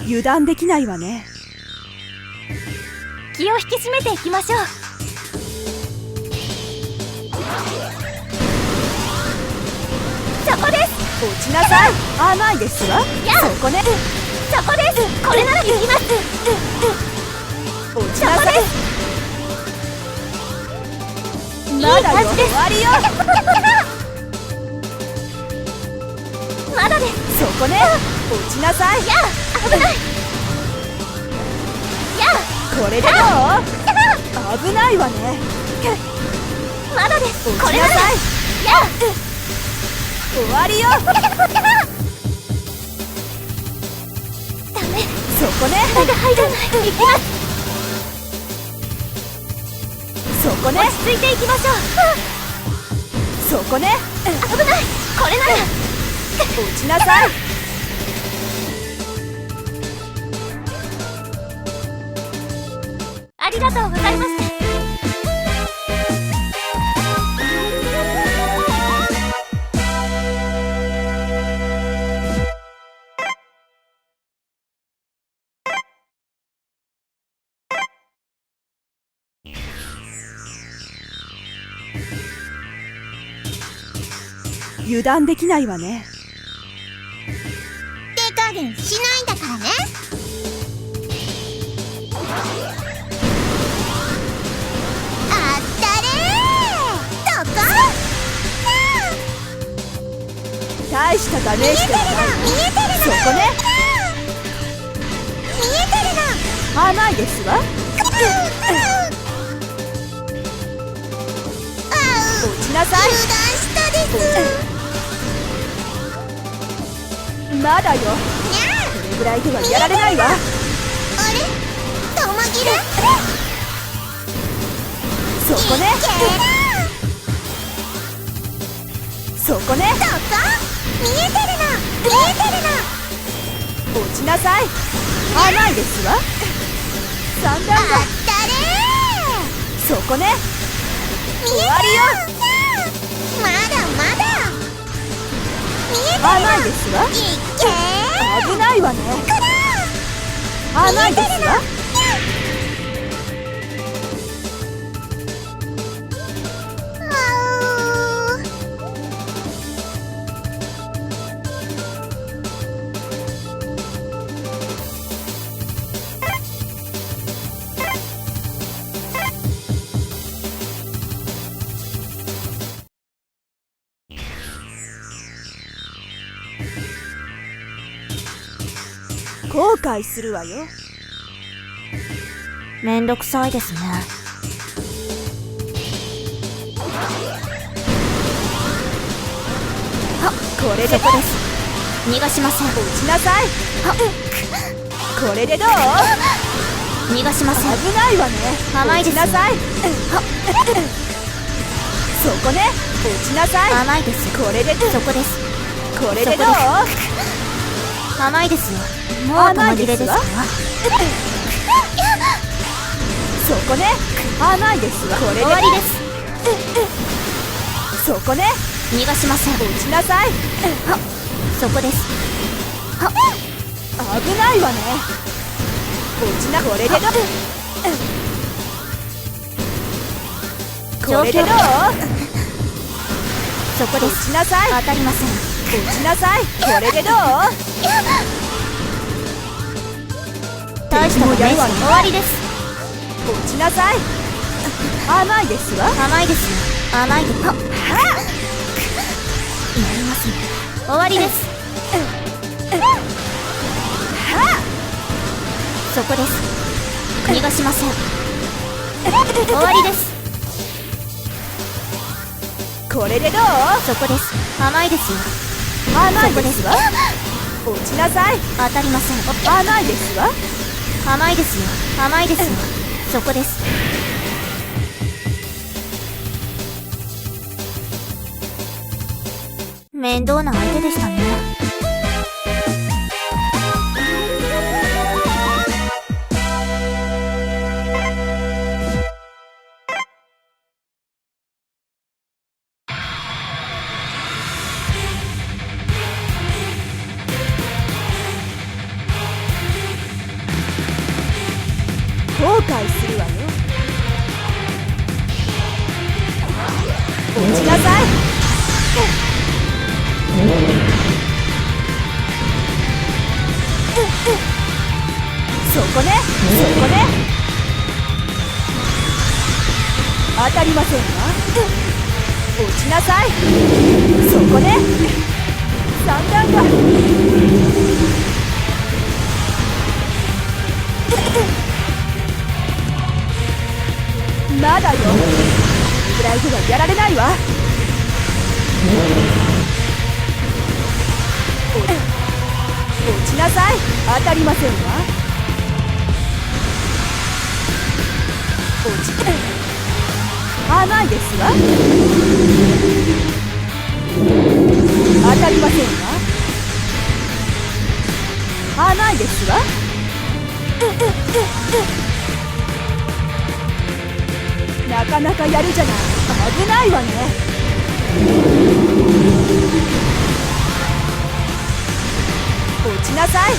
油断できないわね。気を引き締めていきましょう。そこです。落ちなさい。甘いですわ。そこね。そこです。これならできます。落ちなさい。まだよ。終わりよ。まだです。そこね。落ちなさい。いや、危ない。いや、これでどう？危ないわね。まだです。落ちなさい。いや、終わりよ。ダメ。そこね。まだ入らない。行きます。そこね。落ち着いていきましょう。そこね。危ない。これなら。落ちなさい。ありがとうございます。油断できないわね。手加減しないんだからね。あったれー。どこ？大したダメージではない。見えてるの。そこね。見えてるの。甘いですわ。落ちなさい。油断したです。まだよ。これぐらいではやられないわ。あれ？ともぎる？そこね。そこね。どこ？見えてるの。見えてるの。落ちなさい。甘いですわ。三段だ。あったれそこね。ー。終わりよ。まだまだ。見えてるの。甘いですわ。いっけー。危ないわね。甘いですわ。後悔するわよ。めんどくさいですね。これでそこです。逃がしません。落ちなさい。これでどう？逃がしません。危ないわね。甘いです。落ちなさい。そこね。落ちなさい。甘いです。これでそこです。これでどう？甘いですよ。もう玉切れですか？そこね。甘いですわ。これで終わりです。そこね。逃がしません。落ちなさい。そこです。危ないわね。落ちな。これでどう？これでどう？そこです。落ちなさい。当たりません。落ちなさい。これでどう？大したダメージ。終わりです。落ちなさい。甘いですわ。甘いですよ。甘いです。やりますね。終わりです。そこです。逃がしません。終わりです。これでどう？そこです。甘いですよ。甘いですわ。落ちなさい。当たりません。甘いですわ。甘いですよ。甘いですよ。そこです。面倒な相手でしたね。後悔するわよ。落ちなさい。そこね、そこね。当たりませんわ。落ちなさい。そこね。三段が。まだよ。プライドはやられないわ。落ちなさい。当たりませんわ。落ちて甘いですわ。当たりませんわ。甘いですわ。なかなかやるじゃない。危ないわね。落ちなさい。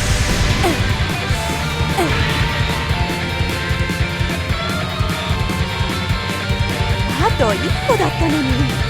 あと一歩だったのに。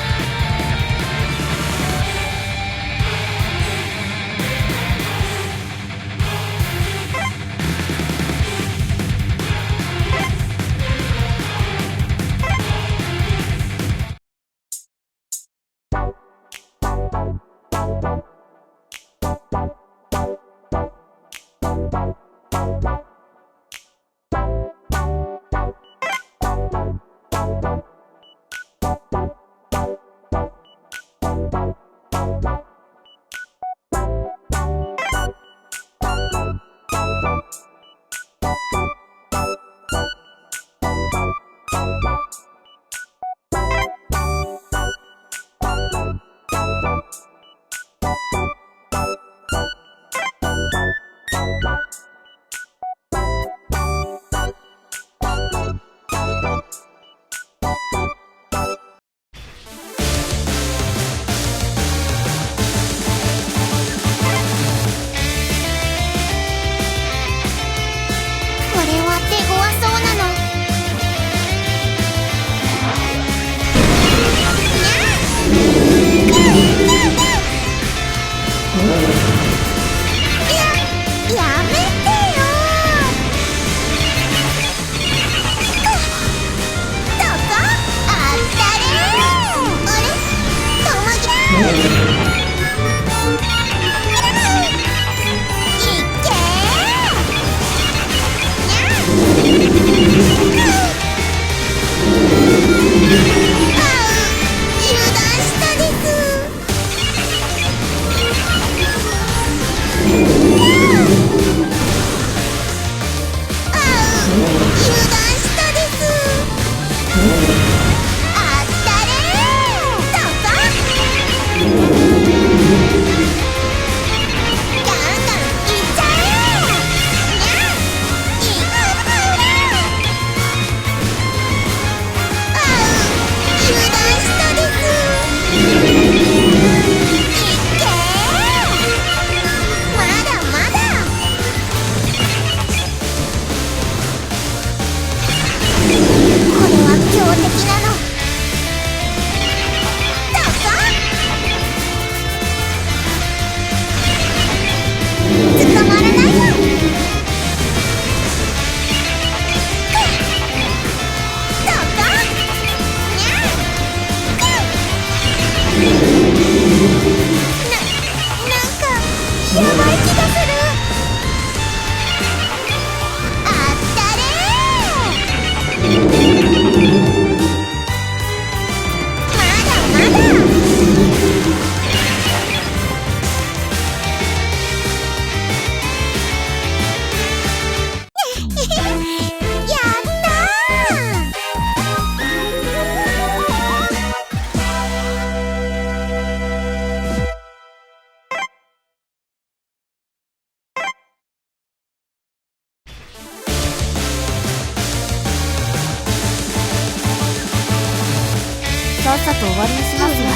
っさと終わりにしますよ。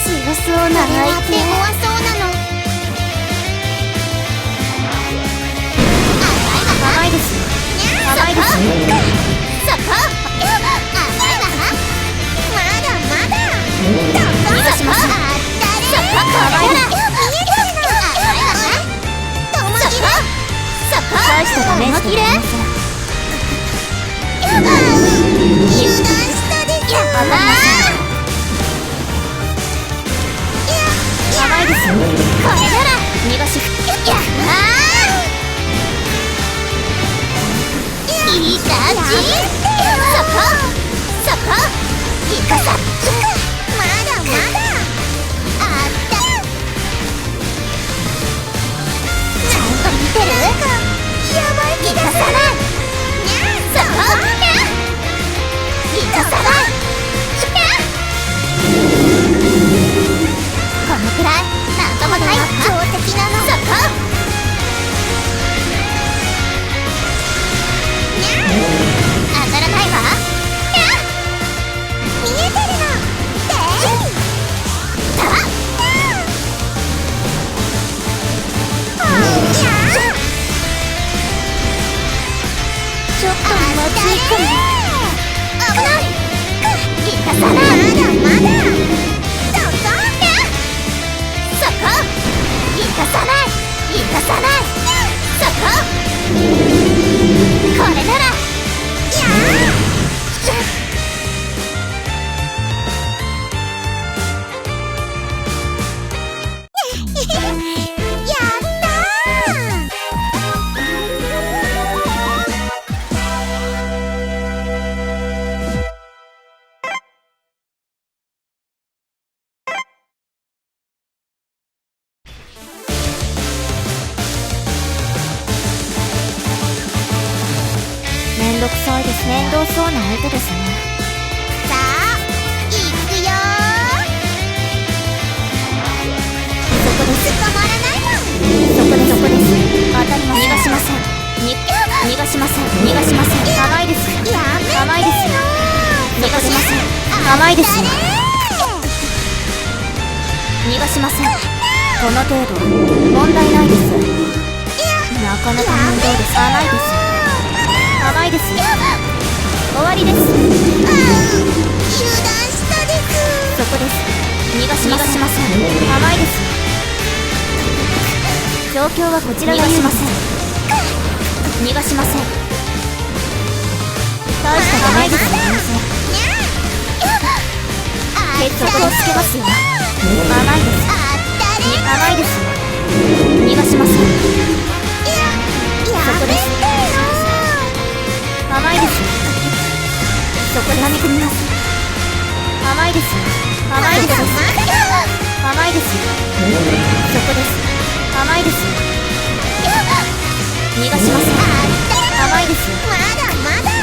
強そうな相手。弱そうなの。甘いですよ。甘いですよ。そこ。甘いわ。まだまだ。逃がしません。甘いわ。見えてるの。甘いわ。とも切れ。そこ。大したダメージではありません。油断したでしょ。当たりません。甘いですよ。これなら逃がしいい感じ。そこそこ。いかさまだまだあったちゃんと見てる。やばい気がさないそこいかさないこのくらいなんともないわ。強敵なの。そこ当たらないわ。見えてるの。ちょっとまずいかも。危ない。いかさない。まだまだ。そこいかさない。いかさない。そここれならめんどくさいです。面倒そうな相手ですね。さあいくよ。そこです。捕まらないもん。そこです。そこです。当たります。逃がしません。逃がしません。逃がしません。甘いです。やめ甘いですよ。逃がしません。甘いですよ。逃がしません。この程度問題ないです。なかなか面倒です。甘いです。甘いですよ。終わりです。油断したです。そこです。逃がしません。甘いですよ。状況はこちらが有利です。逃がしません。大したダメージではありません。そこをつけますよ。甘いです。甘いですよ。逃がしません。そこです。甘いですよ。そこで噛み込みます。甘いですよ。甘いですよ。甘いですよ。そこです。甘いですよ。逃がしません。甘いですよ。まだまだ。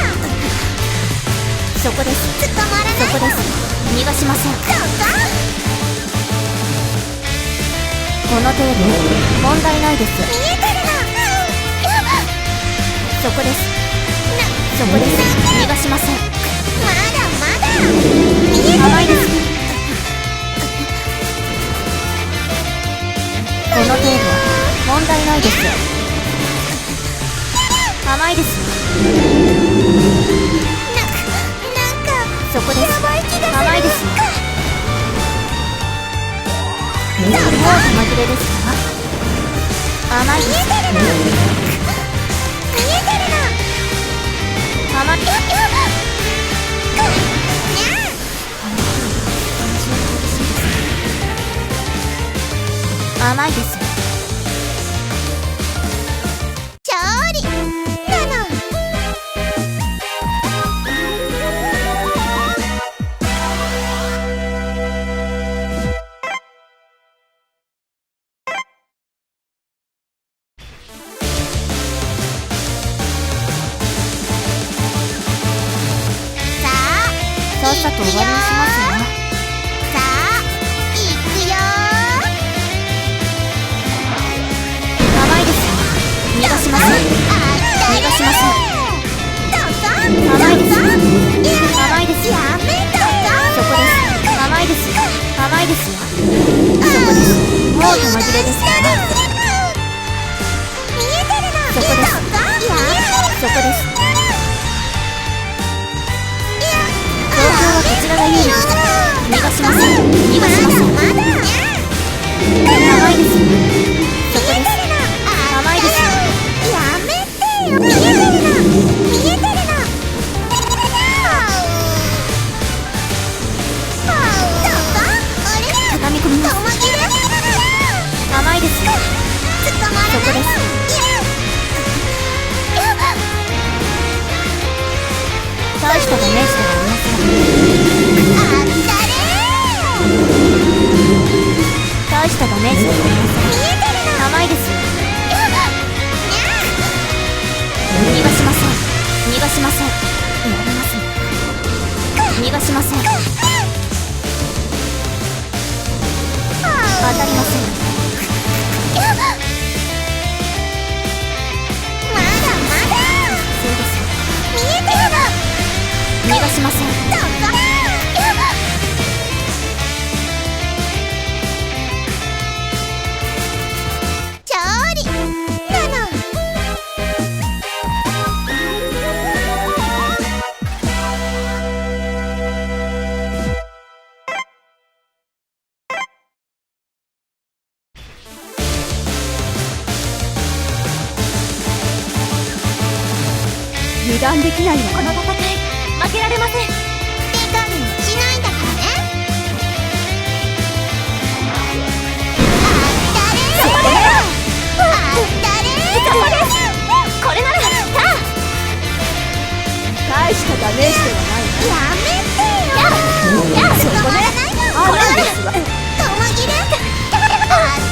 そこです。捕まらない。そこです。逃がしません。この程度問題ないです。見えてるの。そこです。そこです。逃がしません。まだまだ。見えてるの。甘いです。この程度問題ないです。甘いですよ。なんかそこです。やばい気がする。甘いですよ。もう玉切れですか。甘いです。見えてるの。見えてるの。甘い。甘いです。調理なの。さっさと終わりにしますよ。さあいくよ。甘いですよ。逃がしません。逃がしません。甘いですよ。甘いですよ。やめたぞ。そこです。状況はこちらが有利です。逃がしません。逃がしません。甘いです。そこです。甘いです。やめてよ。見えてるの。見えてるの。畳み込みます。甘いです。そこです。大したダメージではありません。大したダメージではありません。甘いです。逃がしません。逃がしません。やりますね。逃がしません。当たりません。まだまだ。そうです。見えてるの。逃がしません。調理なの。油断できないわ。この戦い負けられません。手加減しないんだからね。そこです。これなら大したダメージではないわ。やめてよ。そこね。甘いですわ。ともぎれ。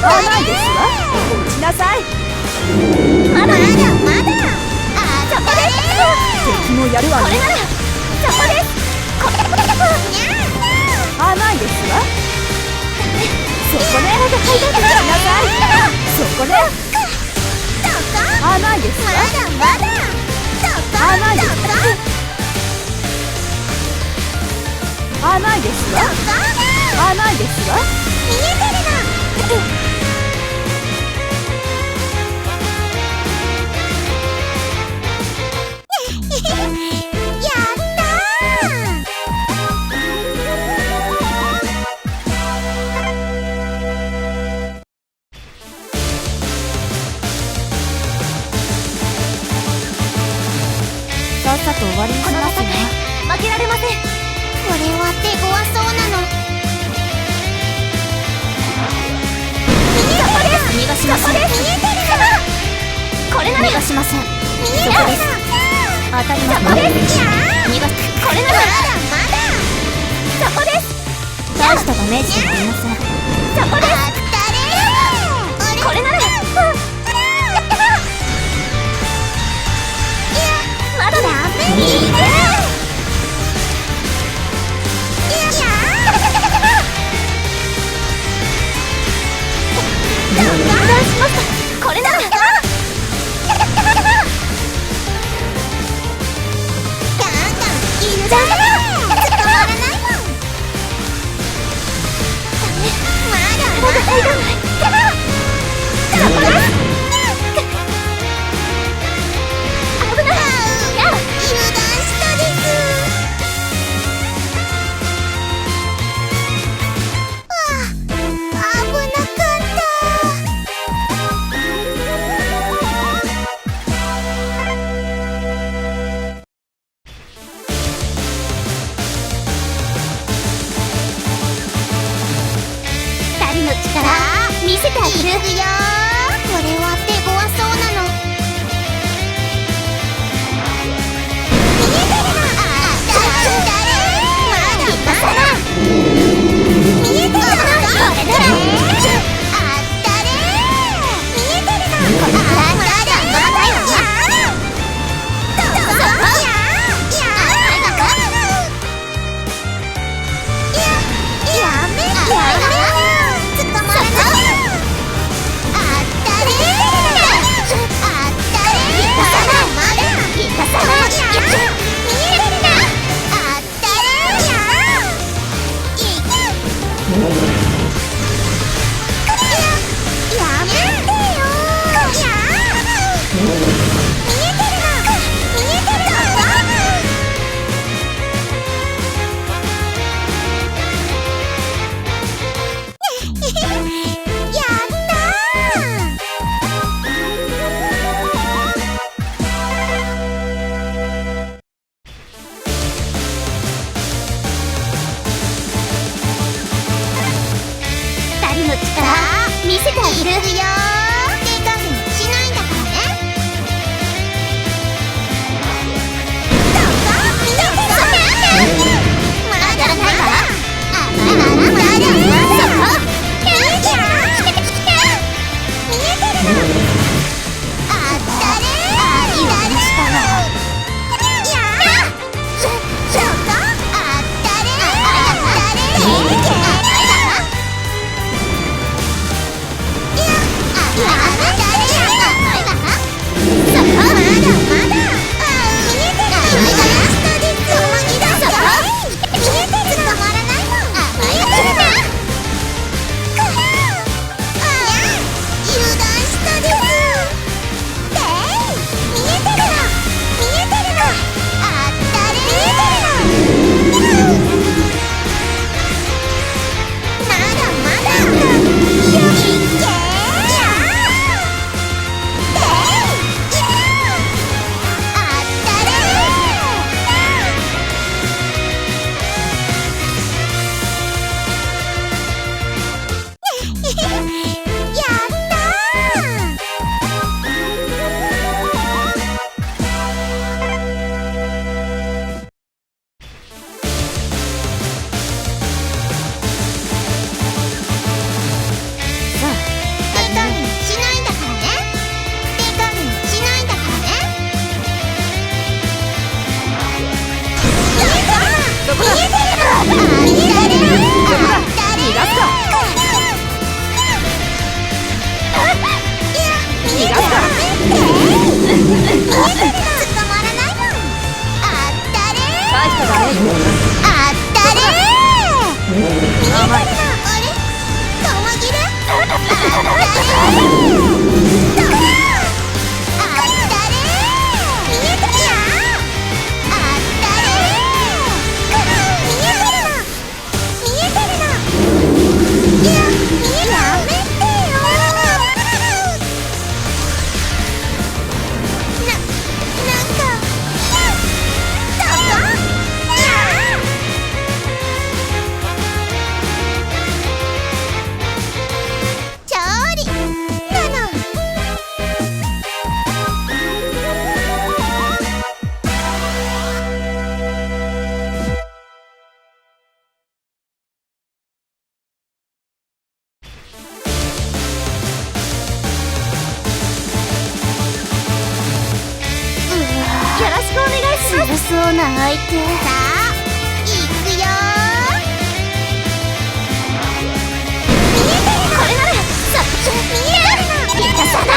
甘いですわ。落ちなさい。まだまだ。そこです。敵もやるわね。これならそこです。甘いですわ。そこね。落ちなさい。そこね。甘いですわ。まだ甘いですわ。甘いですわ。甘いですわ。見えてるの。やったさっさと終わりにしますね。負けられません。これは手強そうなの。逃がしません。見えてるの。これなら逃がしません。見えてるの。当たりません。逃がしこれならまだそこです。大したダメージではありません。そこです。これならまだだ。いいね。油断しました。これなら油断捕まらないもん。まだまだ。そこです。危ない。油断したです。危なかった。二人の力見せてあげる。いくよ。これは手強そうなの。見えてるの。まだまだ。見えてるの。あったれ。見えてるの。まだまだよ。やめて。捕まらない。捕まらないもん。あったれ大したダメージだ。あったれ見えてるな。あれ玉切れあったれどうだあったれ見えてるやあったれ見えてるな見えてるないや見えやめてよなんかどこ調理なのよろしくお願いします。強そうな相手。さあいくよ見えてるのこれならさ見えてるのいかさない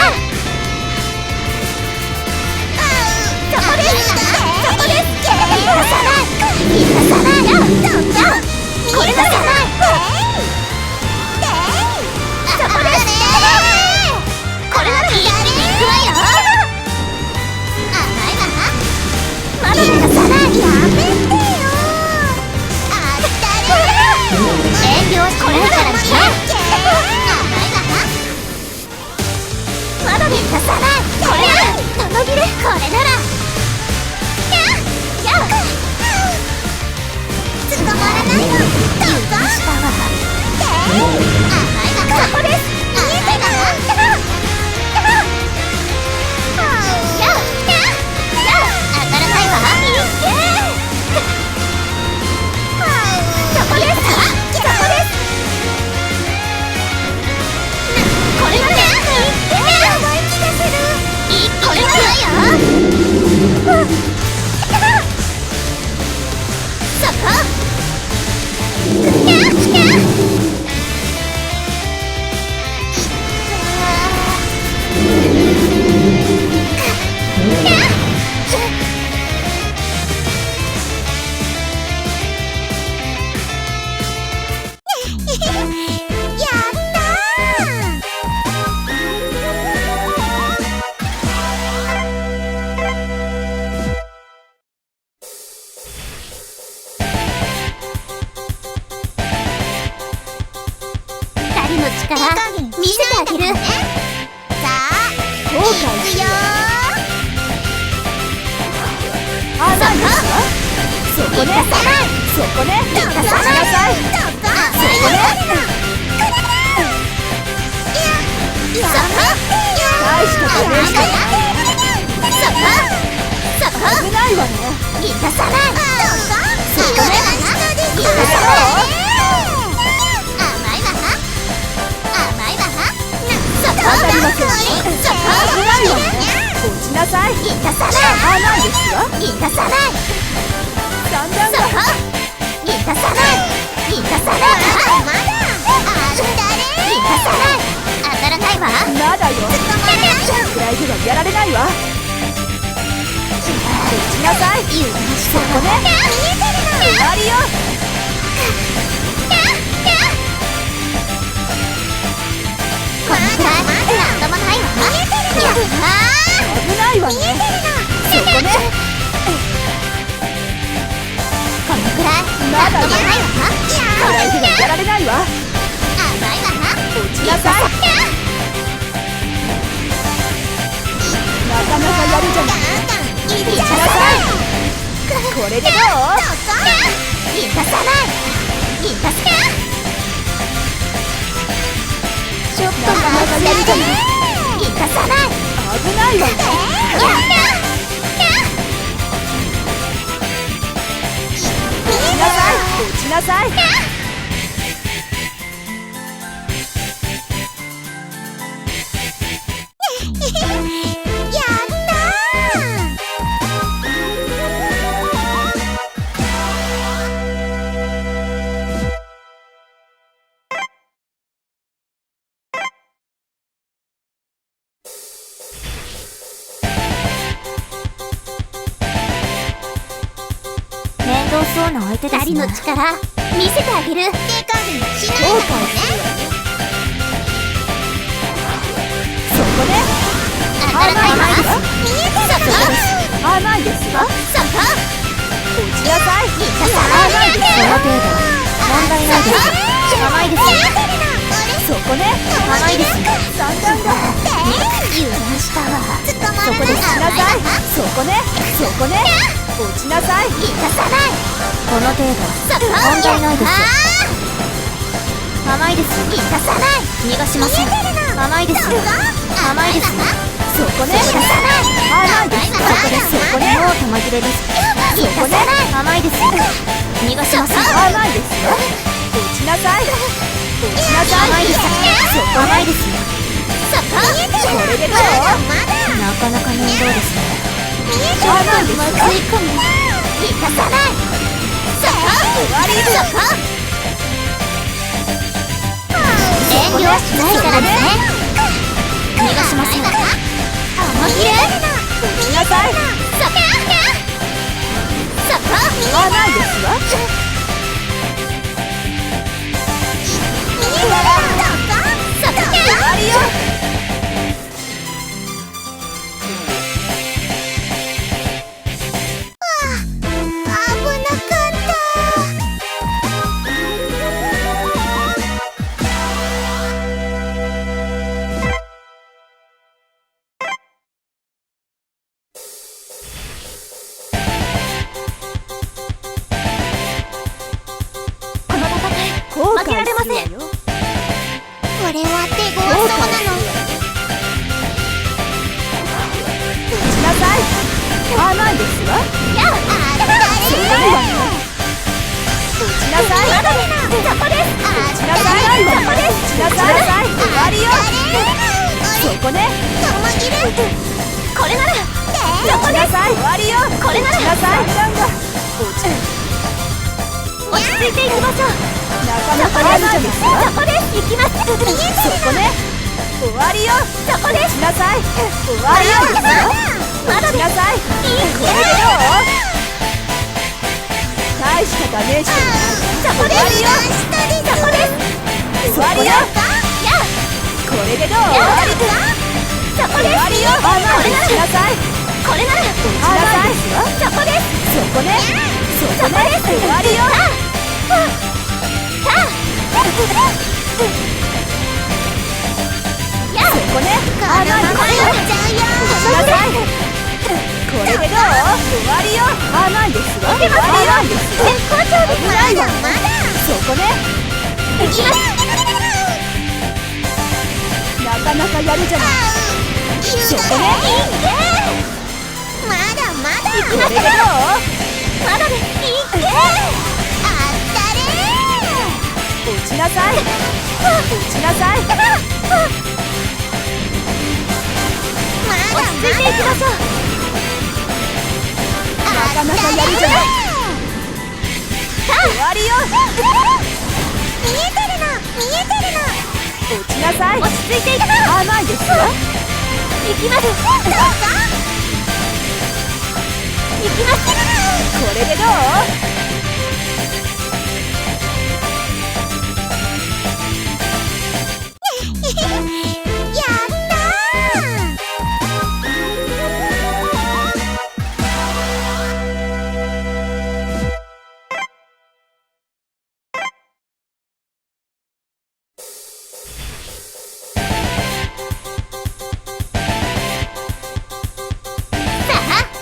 そこですそこですいかさないいかさないどうぞこれならそこですこれならいくわよ甘いわまだいかさないやめてよあったれ遠慮はこれだからね甘いわまだいかさないこれなら玉切れこれならやっ捕まらないのどうぞしたわ甘いわそこです見えてる当たらないわそこですそこですこれまでやばい気がするこれだよそこやった2人の力見せてあげるさあ後悔いくよあ、なんですか。そこねそこねどうぞ立ちなさい。どうぞそこねそこ大したダメージだ。そこ危ないわね。いかさないそこねいかさない甘いわ甘いわそこ当たりません。そこ危ないわね。落ちなさい。いかさない甘いですよ。いかさないだんだんそこいかさないいかさないまだあったれいかさない当たらないわまだよ。くらいではやられないわ。落ちなさい。そこね見えてるの終わりよ。このくらいなんともないわ見えてるの危ないわね。見えてるのそこねこのくらいまだよ。なんともないわくらいではやられないわ。甘いわ落ちなさい。なかなかやるじゃない。い落ちなさい。これでどう？いかさないいかさないちょっとなかなかやるじゃない。いかさない危ないわね。落ちなさい。落ちなさい。やったどそうな相手です二人のね。力見せてあげる。手加減しない後からね。悔するわよ。そこね。当たらないわ。甘いです。見えてるぞ。甘いですわ。そこ落ちなさい。いたさらいその程度問題ないです。甘いです。見えてるな。そこね。甘いです。三段が。油断したわ。捕まそこでしなさい。そこね。そこね。落ちなさい。いたさない。この程度そこ問題ないです。あ甘いです。ーいたさない。逃がしません。甘いです。甘いです。そこね。いたさない。甘いです。そこです。そこね。もう玉切れです。いたさない。甘いです。逃がしません。甘いですよ。落ちなさい。落ちなさい。甘いです。そこね。甘いです。そこ見えてる。これでどう？まだなかなか面倒ですね。見えてる。甘いですよ。吸い込む。いたさない。そこ終わり。そこ遠慮はしないからね。逃がしません。思い切れ。落ちなさい。そこそこ甘いですわ。見えてる。そこ終わりよ。危なかった。この戦い後負けられません。悔するわよ。これは手強そうなの。落ちなさい。甘いですわ。やあそれ誰では落ちなさい。まだそこです。落ちなさい。そこです。落ちなさい。終わりよ。そこね。ともぎる。これなら落ちなさい。終わりよ。これなら落ちなさい。落ち落ち着いていきましょう。なかなか甘いですわ。そこです行きます。そこね。終わりよ。そこです。落ちなさい。終わりよ。まだ落ちなさい。これでどう？大したダメージそこです。終わりよ。そこです。終わりよ。やこれでどう？そこです。終わりよ。甘い。落ちなさい。これなら落ちなさい。そこです。そこね。そこね。終わりよ。やそこね。甘い。これなら落ちなさい。これでどう？終わりよ。甘いですわ。甘いですわ。絶好調です。危ないわ。まだそこね。行きます。なかなかやるじゃない。そこね。まだまだこれでどう？まだです。いけあったれ落ちなさい。落ちなさい。まだ落ち着いていきましょう。なかなかやるじゃない。終わりよ。見えてるの見えてるの。落ちなさい。落ち着いていきます。甘いですわ。行きます。どうぞ行きます。これでどう？やった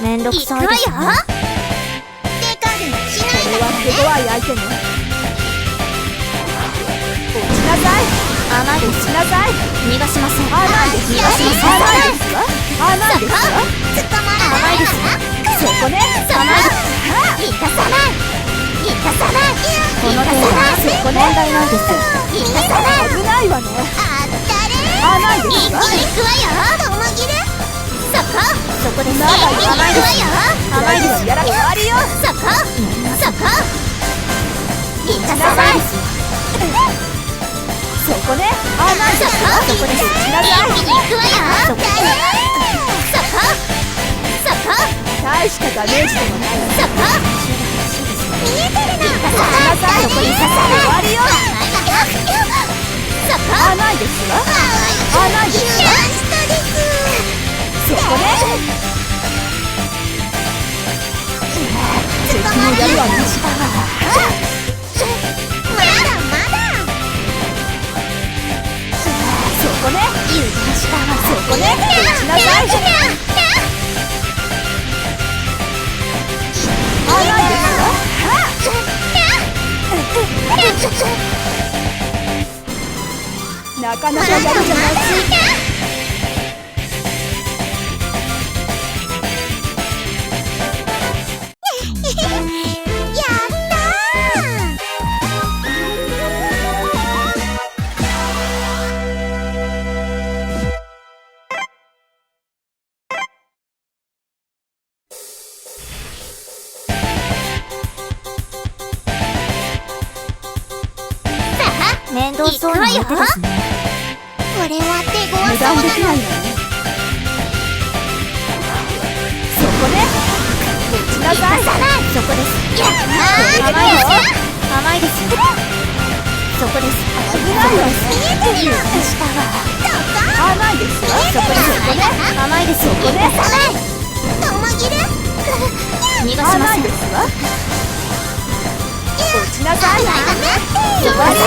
めんどく行くわよ。さいですね。手加減しないこれは手強い相手ね。落ちなさい。甘いです。落ちなさい。逃がしません。甘いですわ。逃がしません。甘いですわ。甘いですわ。捕まらないわ。そこね。そこ生かさない生かさないこの程度そこね。問題ないです。生かさない危ないわね。あったれ甘いですわ。行くわよともぎるそこそこです。まだ行くわよ甘いです。やら終わりよ。そこそこ生かさ甘ないいです。そこね。甘いですわ。そこです落ちなさい。行くわよそこそこそこ大したダメージでもない。そこ見えてるの。落ちなさい。そこに刺さる。終わりよ。そこ。甘いですわ。甘いですわ。そこね。敵のやるは無視だわ。まだまだ。そこね。油断したわ。そこね。落ちなさい。甘いですわ。なかなかやるじゃない。面倒そうな相手ですね。これは手強油そうなの。断できないわね。そこね。落ちなさい。そこです。やったー。甘いですよ。甘いですよ。そこです。危ないわね。見えてるの。したわ。甘いですわ。そこです。甘いですよ。そこね。ともぎる。逃がしません。甘いですわ。落ちなさい。やめてよ。終わりよ。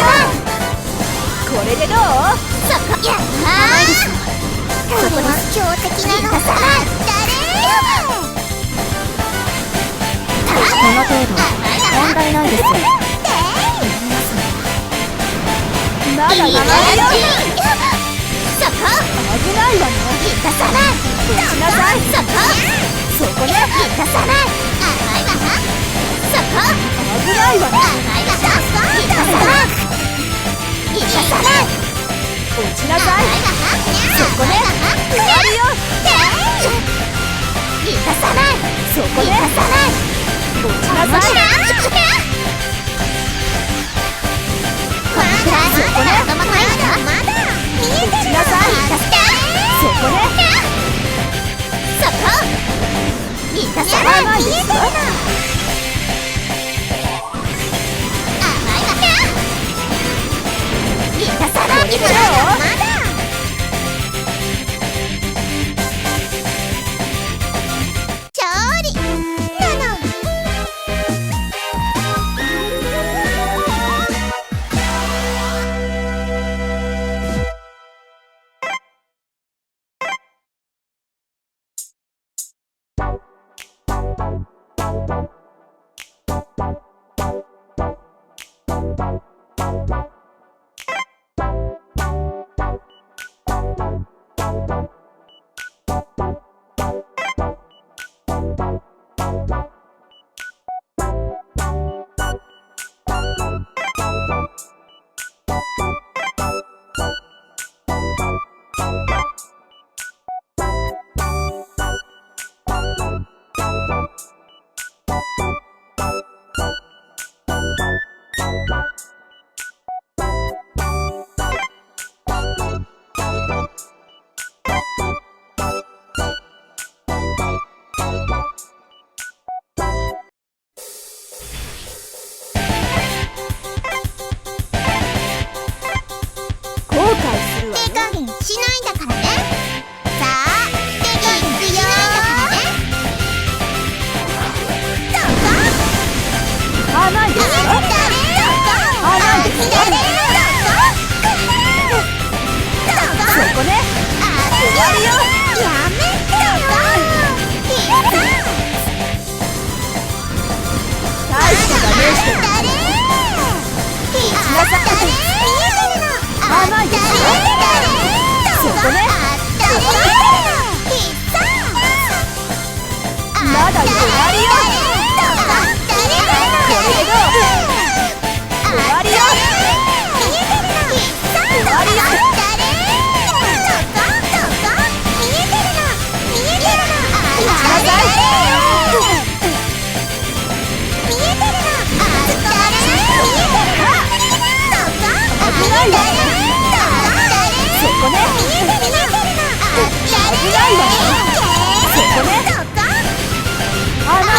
これでどう？そこ。やったー。甘いですよ。これは強敵なの。誰？この程度問題ないですよ。まだやばいよ。そこ。危ないわね。生かさない。落ちなさい。そこ。そこね。生かさない。甘いわな。そこ。危ないわね。甘いわな。生かさない。生かさない。落ちなさい。そこね。終わりよ。生かさない。そこね。生かさない。落ちなさい。このくらい。そこね。まだまだ。見えてる。落ちなさい。そこね。そこ。生かさない。見えてるの。甘いわね。生かさない。まだまだ。勝利なの。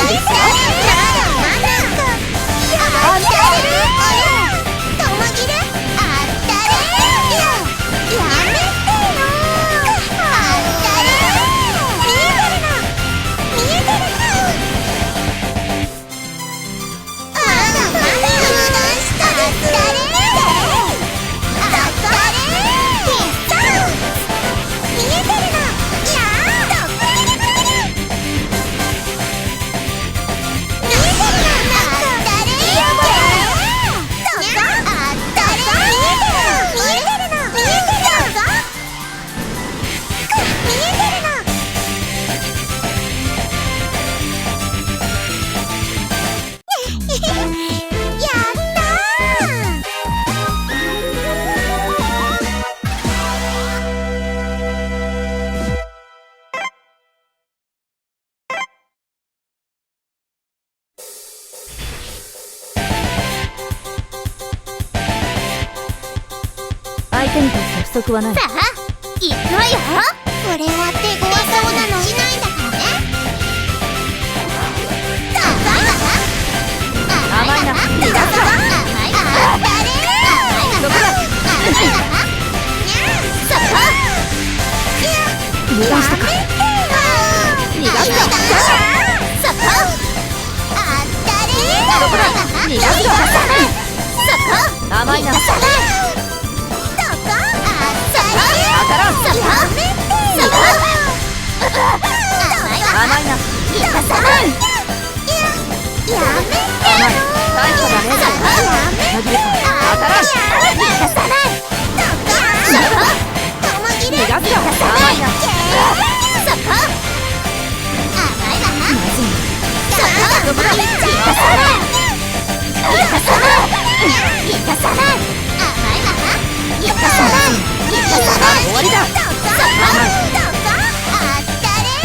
ですわ。不足はない。さあ行くわよ。これは手強そうなのしないんだからね。甘いな。逃がすか。どこだ。逃がしたか。逃がすか。どこだ。逃がすか。甘いな。当たらん。甘いな。大したダメージだ。紛れ込む。当たらん。逃がすよ。甘いな。どこだ。終わりだ。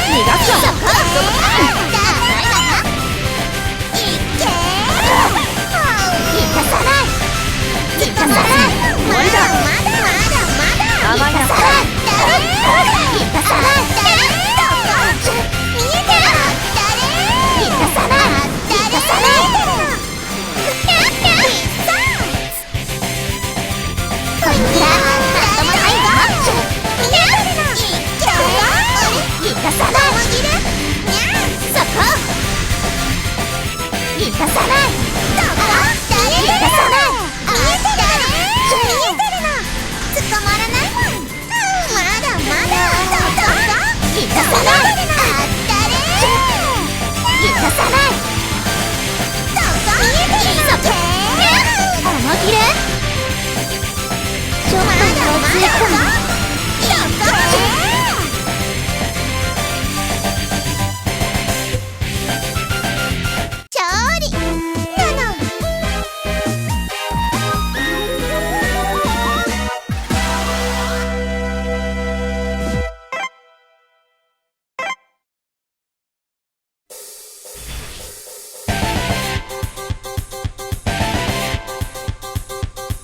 逃がすよ。終わりだ。甘いな。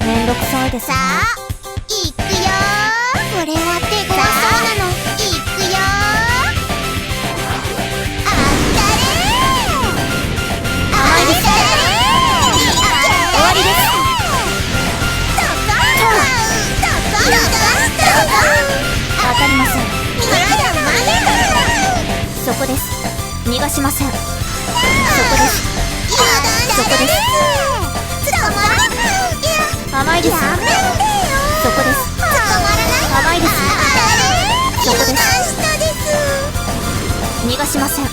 めんどくさいですね。さあ行くよ。これは手強そうなの。行くよ。あったれ。甘いですね。終わりです。当たりません。まだまだ。そこです。逃がしません。そこです。そこです。甘いです。そこです。甘いです。そこです。逃がしません。甘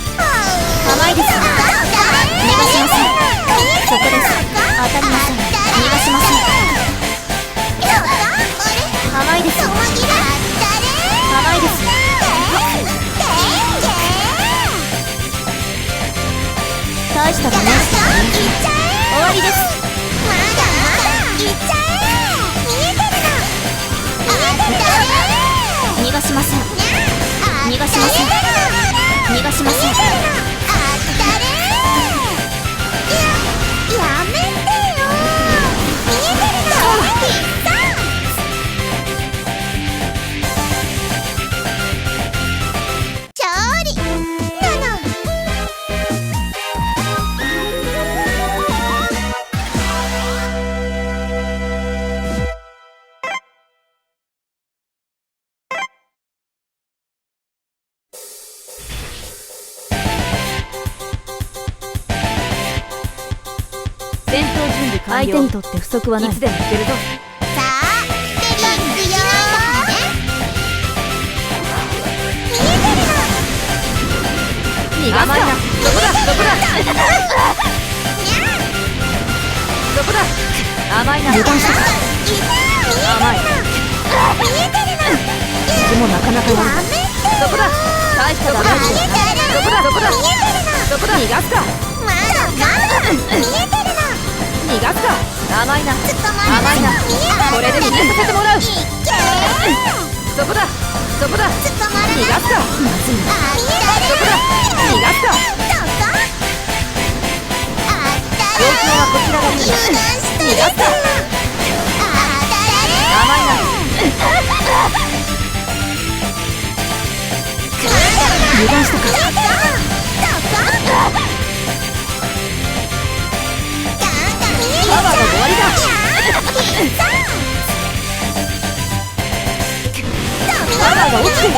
いです。逃がしません。そこです。当たりません。逃がしません。甘いです。甘いです。大したダメージ。終わりです。逃がしません。逃がしません。逃がしません。やめてよ。見えてるの。勝利なの。戦闘準備完了。相手にとって不足はない。いつでもいけるぞ。さあ行くよ。見えてるの。逃がすか。どこだ。どこだ。どこだ。甘いな。油断したか。甘い。見えてるの。でもなかなかやる。どこだ。大したダメージ。どこだ。どこだ。どこだ。逃がすか。まだまだ見えてるの。逃がすか。甘いな。甘いな。これで逃がさせてもらう。そこだ。そこだ。逃がすか。まずいな。そこだ。逃がすか。状況はこちらがいい。逃がすか。甘いな。油断したか。パワーが終わりだ。パワーが落ちてる。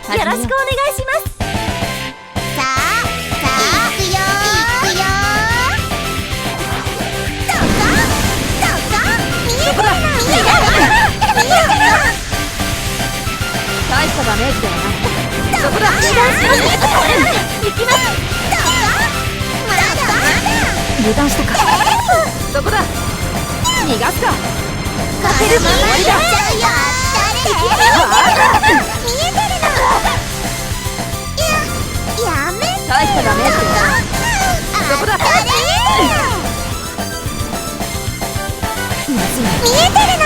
よろしくお願いします。さあいくよどこ見えてるの。大したダメージではない。そこだ。行きます。まだ油断したか。そこだ。逃がすか。勝てるままやっちゃうよ。見えてるの。やめて。大したダメージではない。そこだ。まずい。見えてるの。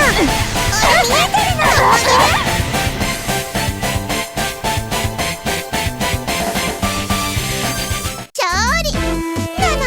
勝利なの。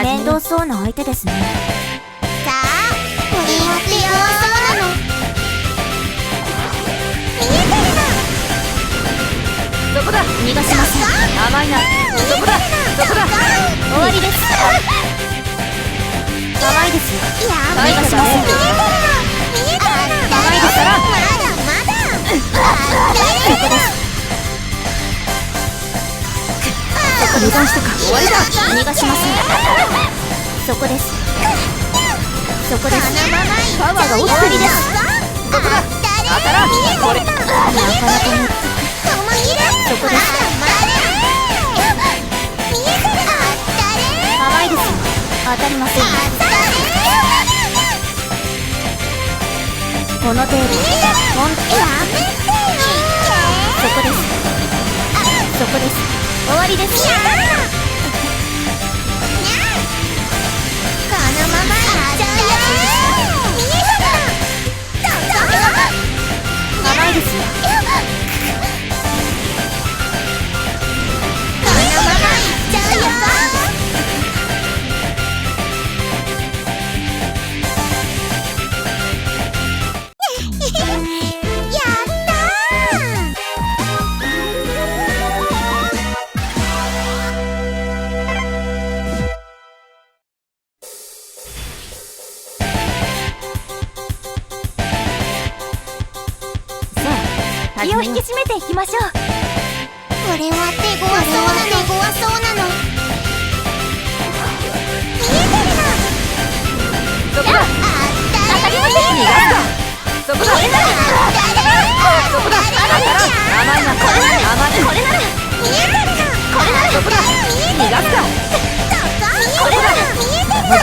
面倒そうな相手ですね。さあこれは手弱そうなの。見えてるの。そこだ。逃がしません。甘いな。そこだ。そこだ。終わりです。甘いですよ。や大したダメージ。見えてるの。甘いですから。まだそこです。油断したか。終わりだ。逃がしません。そこです。そこです。パワーが落ちてる。そこだ。当たらん。これ。なかなかの。そこです。甘いですよ。当たりません。この程度。そこです。そこです。終わりです。このままいっちゃうよ。見えたな。甘いですよ。このままいっちゃうよ。やった気を引き締めていきましょう。これは手強そうなの。見えてるの。そこだ。当たりません。逃がすか。そこだ。そこだ。当たらん。甘いな。甘い。これなら。見えてるの。そこだ。逃がすか。これなら見えてるの。当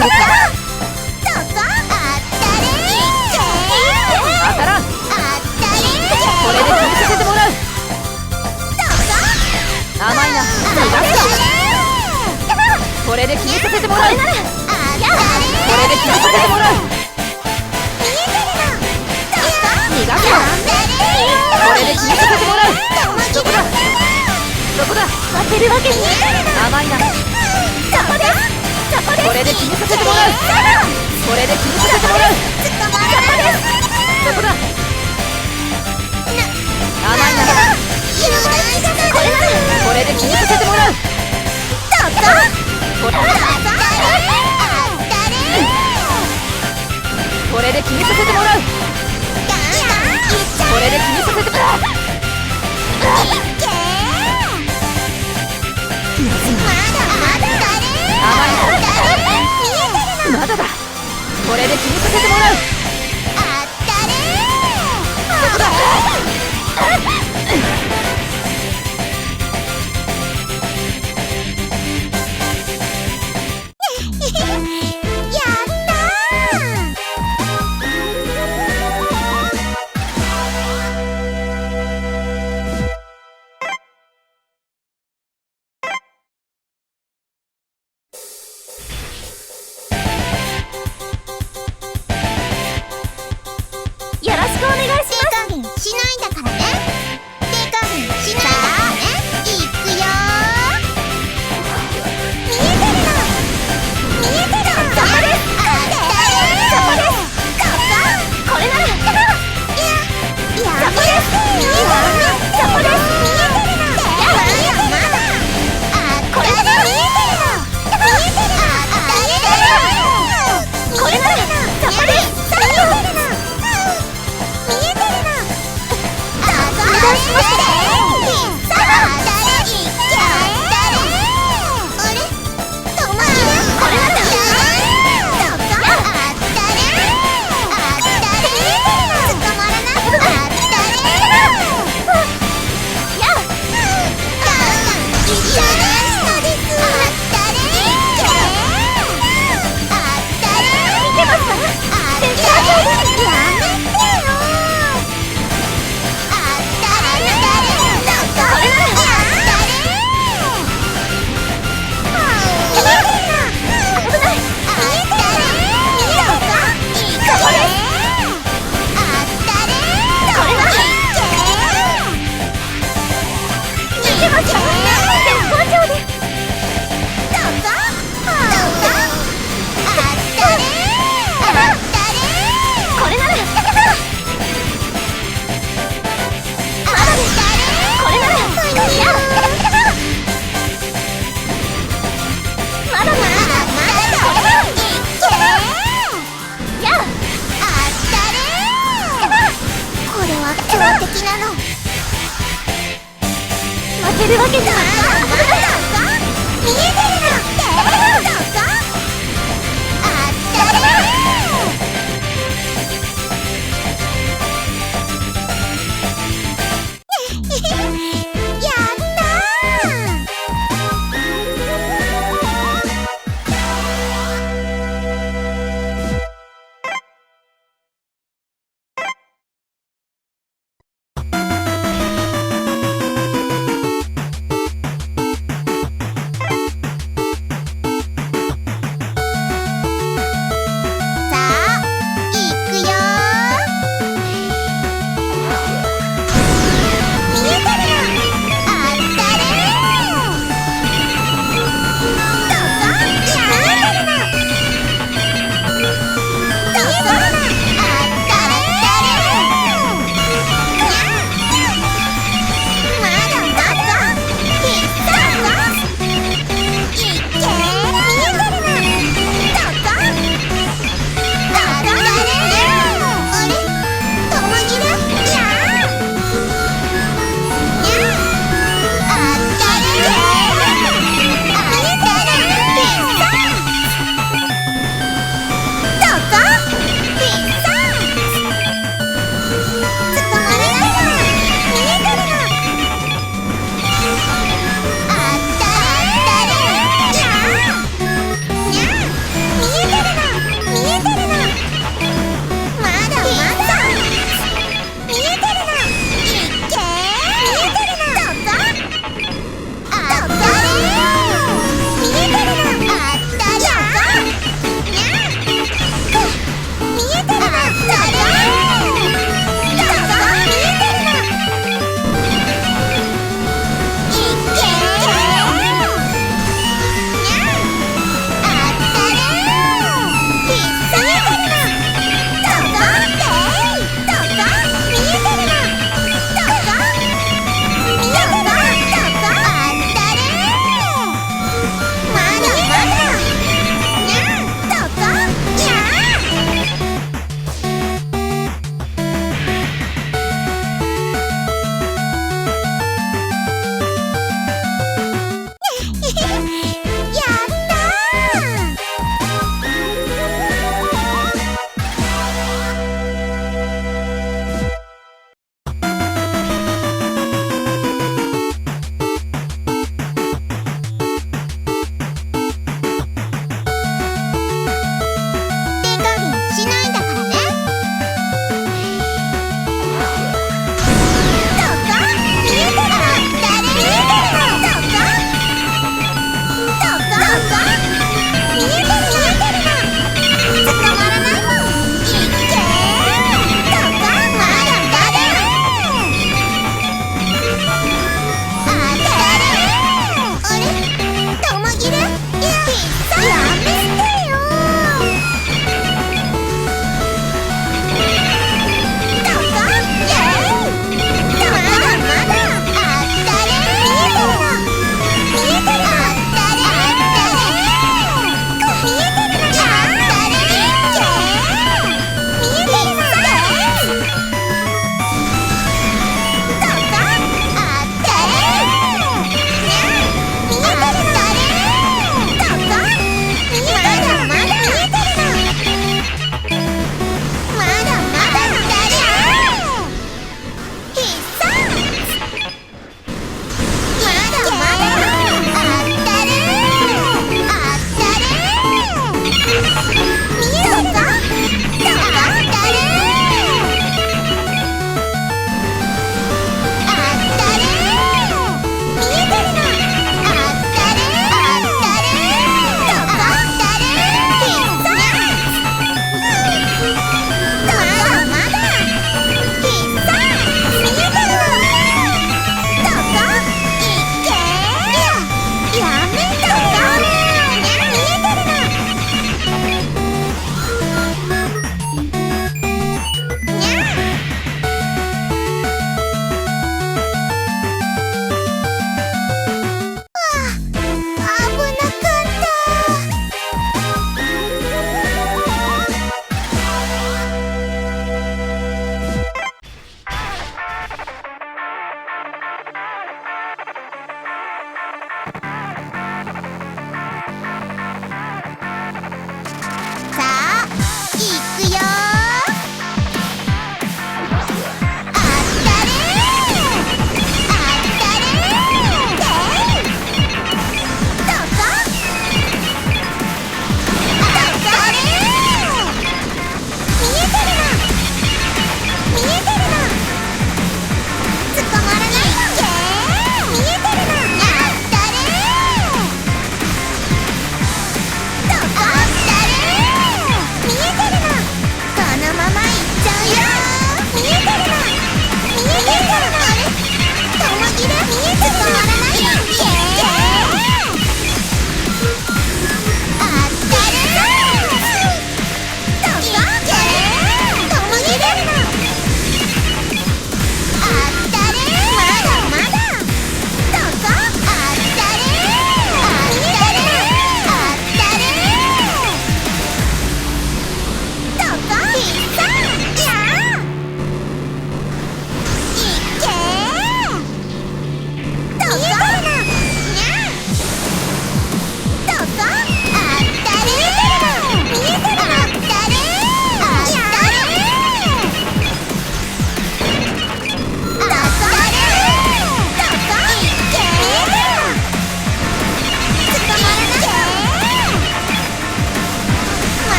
当たらん。これで決めさせてもらう。甘いな。逃がすか。これで決めさせてもらう。これで決めさせてもらう。逃がすか。これで決めさせてもらう。そこだ。そこだ。当てるわけに。甘いな。これで決めさせてもらう。これで決めさせてもらう。そこだ。甘いな。これで決めさせてもらう。これで決めさせてもらう。これで決めさせてもらう。これで決めさせてもらう。あったれそこだ。やったよろしくお願いします。手加減しないんだからね。手加減しないんだからね。いくよ見えてるの見えてるのそこです。あったれそこです。これならいややめてよ。そこです。見えてるのいやまだあったれ見えてるの見えてるのあったれこれならそこです。見えてるの見えてるのお願いしますね。あれ止まるこれなんだ。あったれ捕まらない。あったれやっ一緒です。あったれあったれ見てますか。あったれやめてよ。あったれこれならあったれ見えてるな危ない。あったれ見えたかいくよあったれこれなら見てますか。絶好調です。どうぞどうぞあったれあったれこれならまだです。これならいやまだまだこれならいけやあったれこれは強敵なの。負けるわけじゃない。見えてるのどうぞあったれやった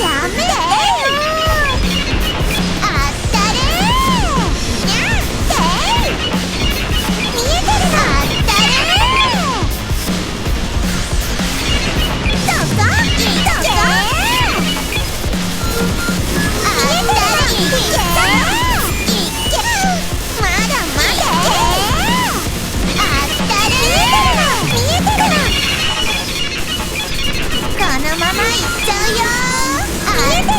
やめてよあったれにゃって見えてるのあったれどこいっけあったれいっけまだまだあったれ見えてるのこのままいっちゃうよ見えてる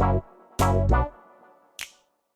よ